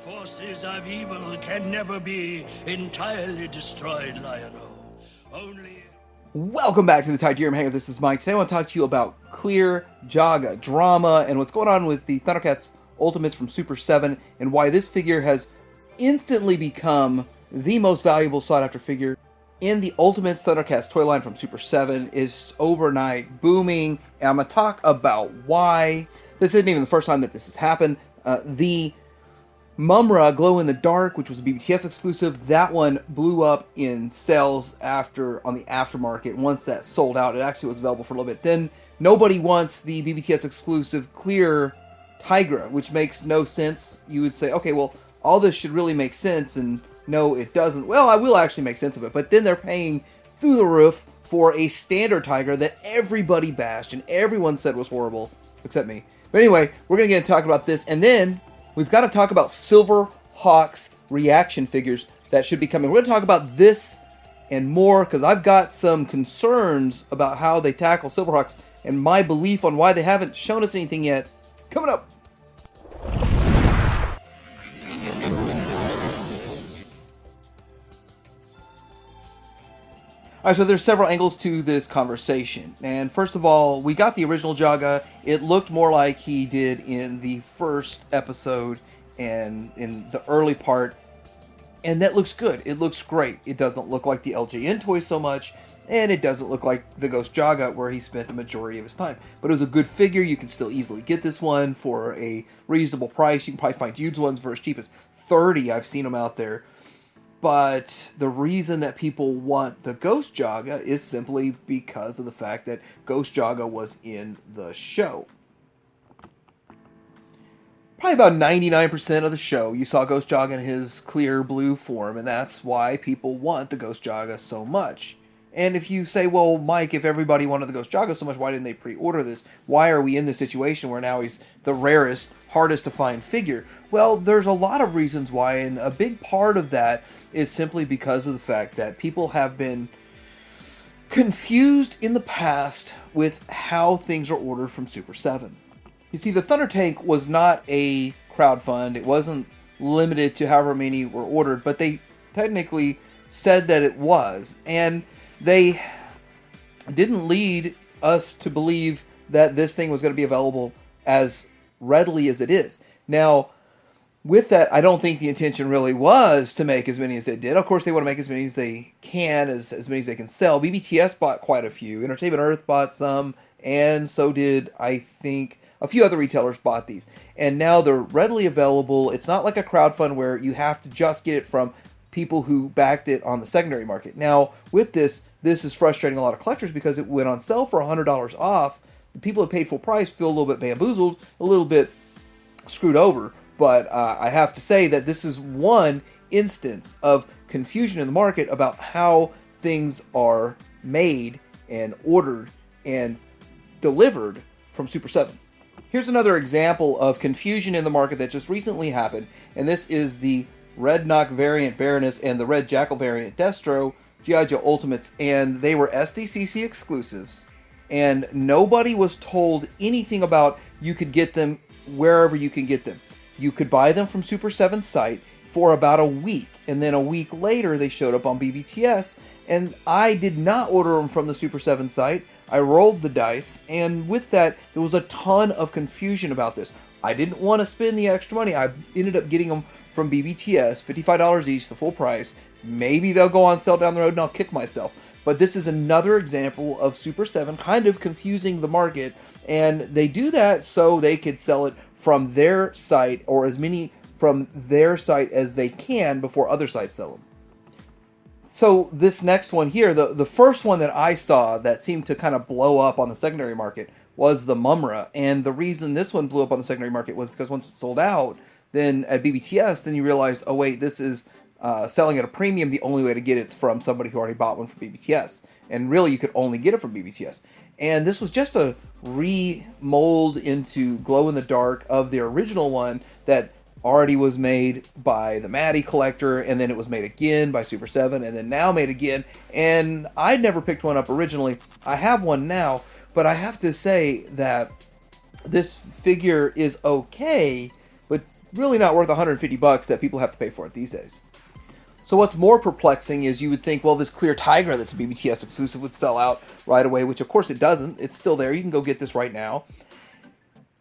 Forces of evil can never be entirely destroyed, Lionel. Only... Welcome back to the Titanium Hangar. This is Mike. Today I want to talk to you about Clear, Jaga, drama, and what's going on with the Thundercats Ultimates from Super 7, and why this figure has instantly become the most valuable sought-after figure in the Ultimates Thundercats toy line from Super 7 is overnight booming, and I'm going to talk about why. This isn't even the first time that this has happened. The Mumra Glow in the Dark, which was a BBTS exclusive, that one blew up in sales on the aftermarket. Once that sold out, it actually was available for a little bit. Then nobody wants the BBTS exclusive Clear Tigra, which makes no sense. You would say, okay, well, all this should really make sense, and no, it doesn't. Well, I will actually make sense of it, but then they're paying through the roof for a standard Tigra that everybody bashed and everyone said was horrible, except me. But anyway, we're going to get into talking about this, and then we've got to talk about Silverhawks reaction figures that should be coming. We're going to talk about this and more, because I've got some concerns about how they tackle Silverhawks and my belief on why they haven't shown us anything yet. Coming up. Alright, so there's several angles to this conversation. And first of all, we got the original Jaga. It looked more like he did in the first episode and in the early part. And that looks good. It looks great. It doesn't look like the LJN toy so much. And it doesn't look like the Ghost Joa, where he spent the majority of his time. But it was a good figure. You can still easily get this one for a reasonable price. You can probably find used ones for as cheap as $30. I've seen them out there. But the reason that people want the Ghost Jaga is simply because of the fact that Ghost Jaga was in the show. Probably about 99% of the show, you saw Ghost Jaga in his clear blue form, and that's why people want the Ghost Jaga so much. And if you say, well, Mike, if everybody wanted the Ghost Jaga so much, why didn't they pre-order this? Why are we in this situation where now he's the rarest, hardest to find figure? Well, there's a lot of reasons why, and a big part of that is simply because of the fact that people have been confused in the past with how things are ordered from Super 7. You see, the Thunder Tank was not a crowdfund. It wasn't limited to however many were ordered, but they technically said that it was. And they didn't lead us to believe that this thing was going to be available as readily as it is. Now, with that, I don't think the intention really was to make as many as they did. Of course, they want to make as many as they can, as many as they can sell. BBTS bought quite a few. Entertainment Earth bought some, and so did, I think, a few other retailers bought these. And now they're readily available. It's not like a crowdfund where you have to just get it from people who backed it on the secondary market. Now, with this is frustrating a lot of collectors because it went on sale for $100 off. The people who paid full price feel a little bit bamboozled, a little bit screwed over. But I have to say that this is one instance of confusion in the market about how things are made and ordered and delivered from Super 7. Here's another example of confusion in the market that just recently happened, and this is the Red Knock variant Baroness and the Red Jackal variant Destro G.I. Joe Ultimates, and they were SDCC exclusives, and nobody was told anything about you could get them wherever you can get them. You could buy them from Super 7's site for about a week, and then a week later they showed up on BBTS, and I did not order them from the Super 7 site. I rolled the dice, and with that, there was a ton of confusion about this. I didn't want to spend the extra money. I ended up getting them from BBTS, $55 each, the full price. Maybe they'll go on sale down the road and I'll kick myself. But this is another example of Super 7 kind of confusing the market, and they do that so they could sell it from their site, or as many from their site as they can before other sites sell them. So this next one here, the first one that I saw that seemed to kind of blow up on the secondary market was the Mumra. And the reason this one blew up on the secondary market was because once it sold out, then at BBTS, then you realize, oh wait, this is selling at a premium. The only way to get it's from somebody who already bought one from BBTS. And really, you could only get it from BBTS. And this was just a remold into glow-in-the-dark of the original one that already was made by the Maddie collector, and then it was made again by Super 7, and then now made again. And I'd never picked one up originally. I have one now, but I have to say that this figure is okay, but really not worth $150 that people have to pay for it these days. So what's more perplexing is you would think, well, this clear Tigra that's a BBTS exclusive would sell out right away, which of course it doesn't. It's still there. You can go get this right now.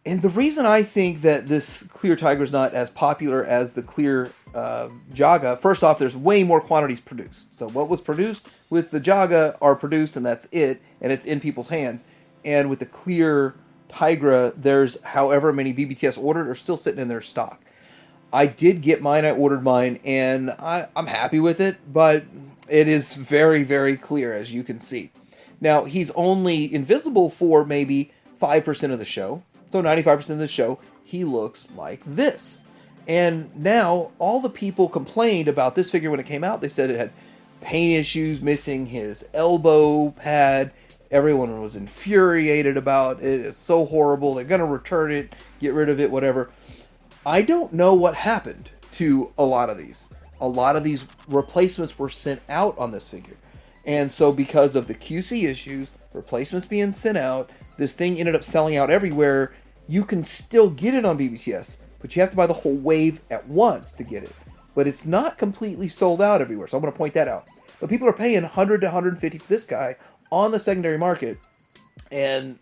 And the reason I think that this clear Tigra is not as popular as the clear Jaga, first off, there's way more quantities produced. So what was produced with the Jaga are produced, and that's it, and it's in people's hands. And with the clear Tigra, there's however many BBTS ordered are still sitting in their stock. I did get mine, I ordered mine, and I'm happy with it, but it is very, very clear, as you can see. Now, he's only invisible for maybe 5% of the show, so 95% of the show, he looks like this. And now, all the people complained about this figure when it came out. They said it had paint issues, missing his elbow pad. Everyone was infuriated about it. It's so horrible. They're going to return it, get rid of it, whatever. I don't know what happened to a lot of these. A lot of these replacements were sent out on this figure. And so because of the QC issues, replacements being sent out, this thing ended up selling out everywhere. You can still get it on BBTS, but you have to buy the whole wave at once to get it. But it's not completely sold out everywhere, so I'm going to point that out. But people are paying $100 to $150 for this guy on the secondary market. And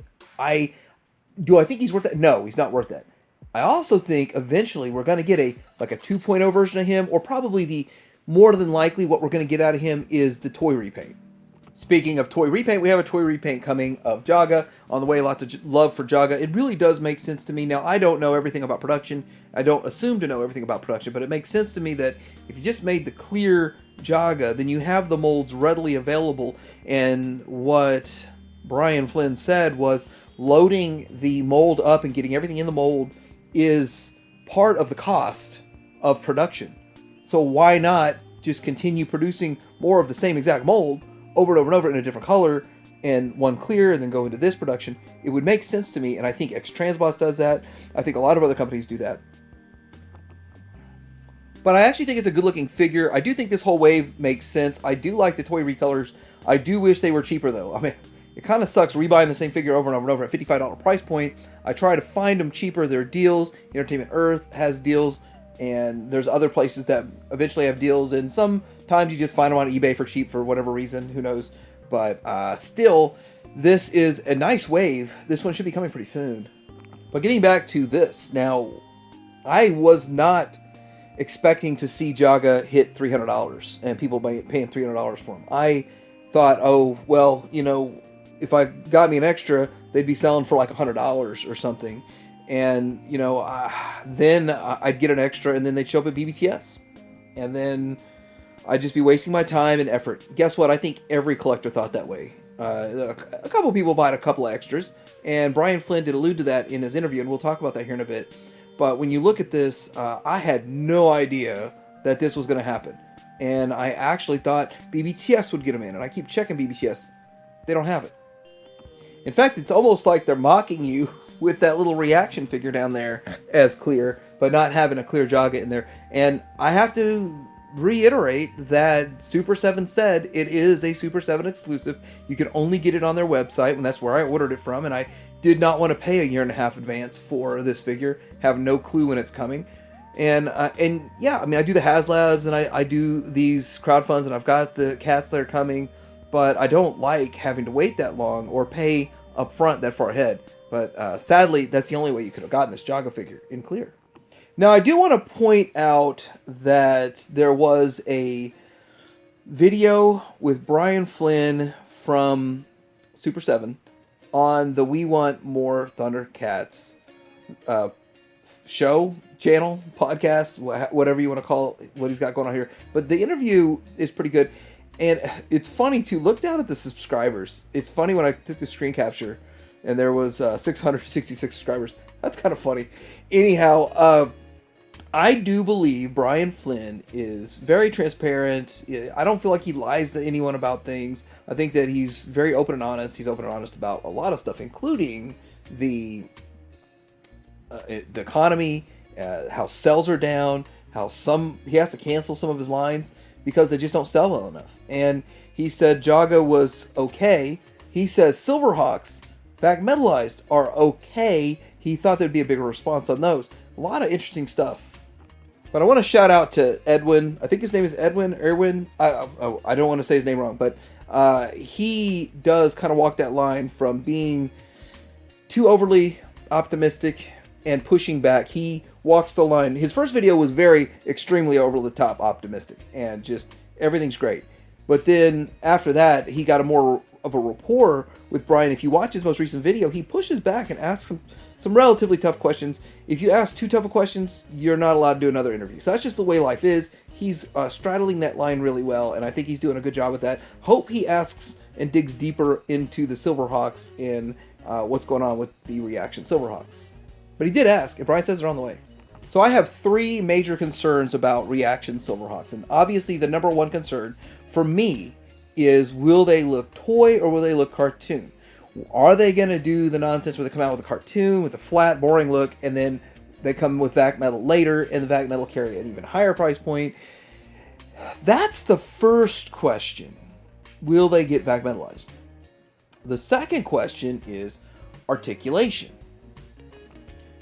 do I think he's worth that? No, he's not worth that. I also think eventually we're going to get a 2.0 version of him, or probably more than likely what we're going to get out of him is the toy repaint. Speaking of toy repaint, we have a toy repaint coming of Jaga on the way. Lots of love for Jaga. It really does make sense to me. Now, I don't know everything about production. I don't assume to know everything about production, but it makes sense to me that if you just made the clear Jaga, then you have the molds readily available. And what Brian Flynn said was loading the mold up and getting everything in the mold is part of the cost of production. So why not just continue producing more of the same exact mold over and over and over in a different color and one clear and then go into this production? It would make sense to me, and I think X-Transboss does that. I think a lot of other companies do that. But I actually think it's a good looking figure. I do think this whole wave makes sense. I do like the toy recolors. I do wish they were cheaper though. I mean, it kind of sucks rebuying the same figure over and over and over at $55 price point. I try to find them cheaper. There are deals. Entertainment Earth has deals, and there's other places that eventually have deals, and sometimes you just find them on eBay for cheap for whatever reason. Who knows? But still, this is a nice wave. This one should be coming pretty soon. But getting back to this, now, I was not expecting to see Jaga hit $300 and people paying $300 for him. I thought, oh, well, if I got me an extra, they'd be selling for like $100 or something. And, then I'd get an extra and then they'd show up at BBTS. And then I'd just be wasting my time and effort. Guess what? I think every collector thought that way. A couple people bought a couple of extras. And Brian Flynn did allude to that in his interview, and we'll talk about that here in a bit. But when you look at this, I had no idea that this was going to happen. And I actually thought BBTS would get them in. And I keep checking BBTS. They don't have it. In fact, it's almost like they're mocking you with that little reaction figure down there as clear, but not having a clear Jaga in there. And I have to reiterate that Super 7 said it is a Super 7 exclusive. You can only get it on their website, and that's where I ordered it from. And I did not want to pay a year and a half advance for this figure. Have no clue when it's coming. And yeah, I mean, I do the HasLabs and I do these crowdfunds, and I've got the cats that are coming, but I don't like having to wait that long or pay up front that far ahead. But sadly, that's the only way you could have gotten this Jaga figure in clear. Now, I do want to point out that there was a video with Brian Flynn from Super 7 on the We Want More Thundercats show, channel, podcast, whatever you want to call it, what he's got going on here. But the interview is pretty good. And it's funny to look down at the subscribers. It's funny when I took the screen capture and there was 666 subscribers. That's kind of funny. Anyhow, I do believe Brian Flynn is very transparent. I don't feel like he lies to anyone about things. I think that he's very open and honest. He's open and honest about a lot of stuff, including the economy, how sales are down, how he has to cancel some of his lines because they just don't sell well enough. And he said Jaga was okay. He says Silverhawks, back metalized, are okay. He thought there'd be a bigger response on those. A lot of interesting stuff But I want to shout out to Edwin. I think his name is Edwin Irwin. I don't want to say his name wrong, but he does kind of walk that line from being too overly optimistic and pushing back. He walks the line. His first video was very extremely over the top optimistic and just everything's great. But then after that, he got a more of a rapport with Brian. If you watch his most recent video, he pushes back and asks him some relatively tough questions. If you ask too tough of questions, you're not allowed to do another interview. So that's just the way life is. He's straddling that line really well, and I think he's doing a good job with that. Hope he asks and digs deeper into the Silverhawks and what's going on with the reaction Silverhawks. But he did ask, and Brian says they're on the way. So I have three major concerns about reaction Silverhawks, and obviously the number one concern for me is, will they look toy or will they look cartoon? Are they going to do the nonsense where they come out with a cartoon with a flat, boring look, and then they come with vac metal later, and the vac metal carry an even higher price point? That's the first question. Will they get vac metalized? The second question is articulation.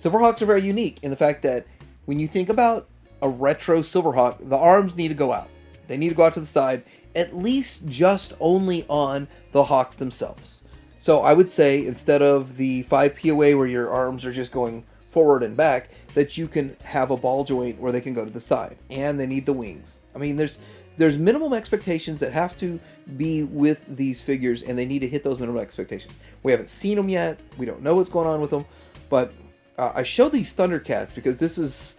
Silverhawks are very unique in the fact that when you think about a retro Silverhawk, the arms need to go out. They need to go out to the side, at least just only on the hawks themselves. So I would say instead of the 5 POA where your arms are just going forward and back, that you can have a ball joint where they can go to the side. And they need the wings. I mean, there's minimum expectations that have to be with these figures, and they need to hit those minimum expectations. We haven't seen them yet. We don't know what's going on with them. But I show these Thundercats because this is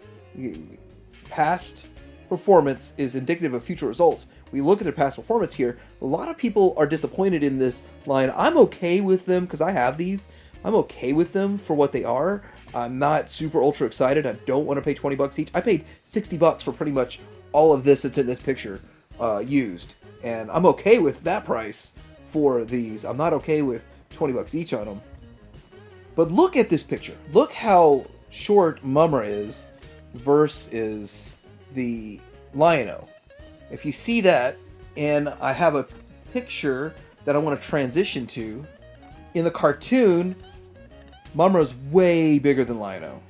past performance is indicative of future results. We look at their past performance here. A lot of people are disappointed in this line. I'm okay with them because I have these. I'm okay with them for what they are. I'm not super ultra excited. I don't want to pay 20 bucks each. I paid 60 bucks for pretty much all of this that's in this picture used. And I'm okay with that price for these. I'm not okay with 20 bucks each on them. But look at this picture. Look how short Mumra is versus the Lion-O. If you see that, and I have a picture that I want to transition to, in the cartoon, Mumra's way bigger than Lion-O.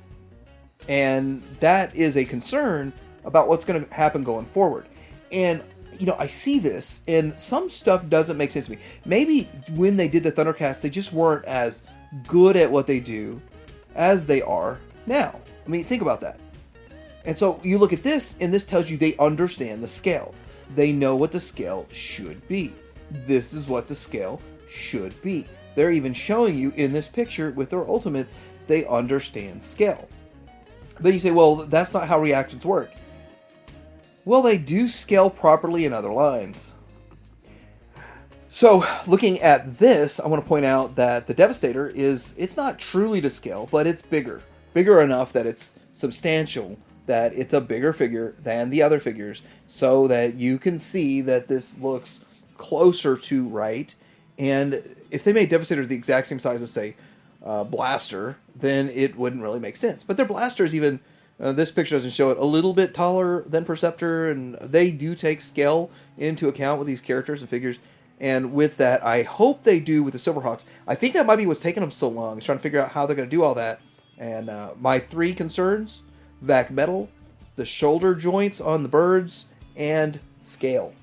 And that is a concern about what's going to happen going forward. And, you know, I see this, and some stuff doesn't make sense to me. Maybe when they did the Thundercats, they just weren't as good at what they do as they are now. I mean, think about that. And so you look at this, and this tells you they understand the scale. They know what the scale should be. This is what the scale should be. They're even showing you in this picture with their ultimates, they understand scale. Then you say, well, that's not how reactions work. Well, they do scale properly in other lines. So, looking at this, I want to point out that the Devastator it's not truly to scale, but it's bigger. Bigger enough that it's substantial, that it's a bigger figure than the other figures, so that you can see that this looks closer to right. And if they made Devastator the exact same size as, say, Blaster, then it wouldn't really make sense. But their Blaster is even, this picture doesn't show it, a little bit taller than Perceptor, and they do take scale into account with these characters and figures. And with that, I hope they do with the Silverhawks. I think that might be what's taking them so long, is trying to figure out how they're going to do all that. And my three concerns: vac metal, the shoulder joints on the birds, and scale.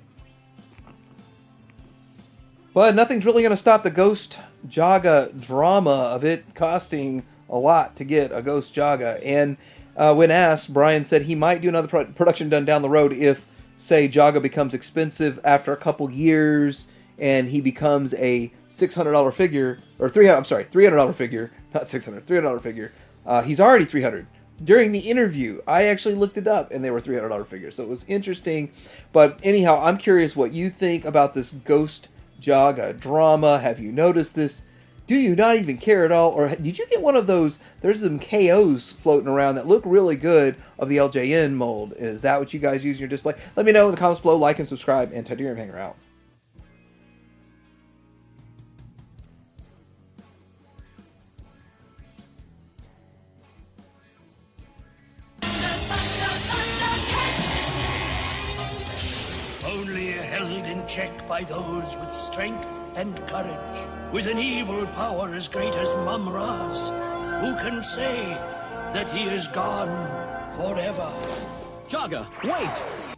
But nothing's really going to stop the Ghost Jaga drama of it costing a lot to get a Ghost Jaga. And when asked, Brian said he might do another production done down the road if, say, Jaga becomes expensive after a couple years and he becomes a $600 figure, or $300 figure, not $600, $300 figure. He's already $300. During the interview, I actually looked it up, and they were $300 figures, so it was interesting. But anyhow, I'm curious what you think about this Ghost Jaga drama. Have you noticed this? Do you not even care at all? Or did you get one of those? There's some KOs floating around that look really good of the LJN mold. Is that what you guys use in your display? Let me know in the comments below. Like and subscribe, and Titanium Hanger out. Only held in check by those with strength and courage, with an evil power as great as Mumra's. Who can say that he is gone forever? Jaga, wait!